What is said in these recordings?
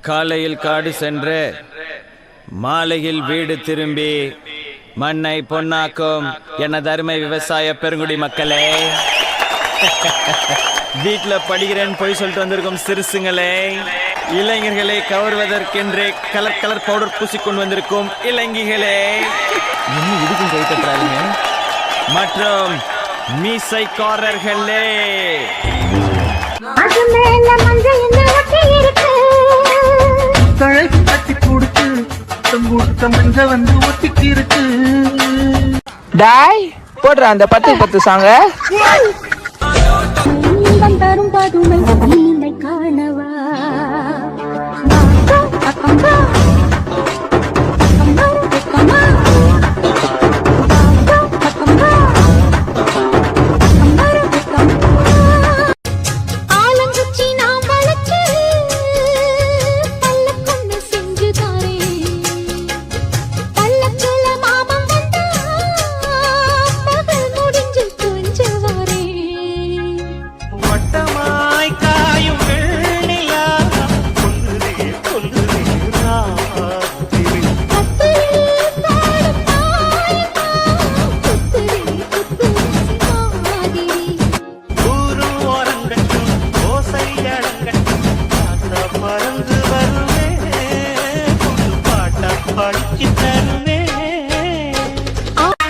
காலையில் காடு சென்று மாலையில் வீடு திரும்பி மண்ணை பொன்னாக்கும் எனது அருமை விவசாய பெருங்குடி மக்களே, வீட்டுல படிக்கிறேன்னு போய் சொல்லிட்டு வந்திருக்கும் சிறுசுங்களே, இளைஞர்களை கவர்வதற்கென்றே கலர் கலர் பவுடர் பூசிக்கொண்டு வந்திருக்கும் இளைஞர்களே, இன்னும் இதுக்கும் கை தட்டுறாங்க, மற்றும் மீசைக்காரர்களே, தழைக்கு கட்டி கொடுத்து மஞ்ச வந்து ஒட்டிக்கு இருக்கு. டாய் போடுற அந்த 10 சாங்க தரும் பதுமை நீலை காணவா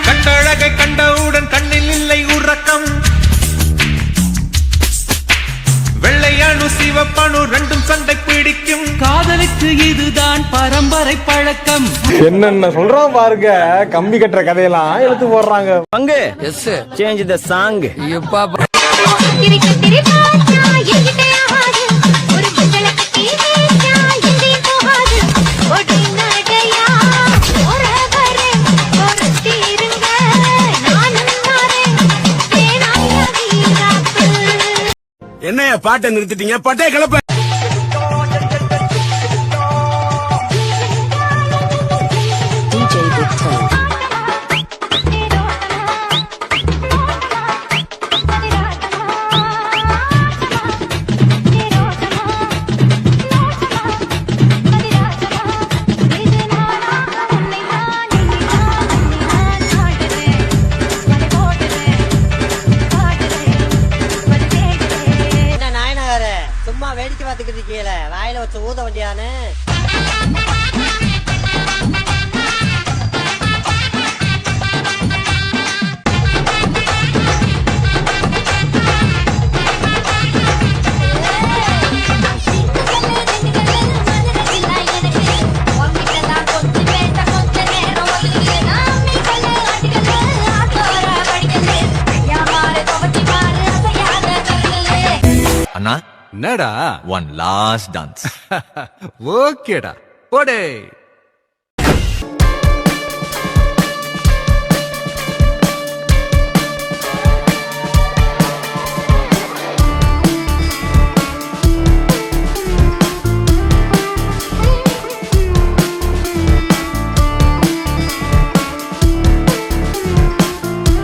கட்டழகை கண்டவுடன் கண்ணில் இல்லை உறக்கம், வெள்ளையணு சிவப்பணு ரெண்டும் சண்டை பிடிக்கும், காதலுக்கு இதுதான் பரம்பரை பழக்கம். என்னென்ன சொல்றோம் பாருங்க, கம்பி கட்டுற கதையெல்லாம் எடுத்து போடுறாங்க. பங்கு சேஞ்ச் தி சாங். என்னைய பாட்டை நிறுத்திட்டீங்க, பட்டே கிளப்ப. சும்மா வேடிக்கை பார்த்துக்கிட்டு இருக்கீங்களே, வாயில வச்சு ஊத வண்டியானு. அண்ணா என்னடா, ஒன் லாஸ்ட் டான்ஸ். ஓகேடா போடே.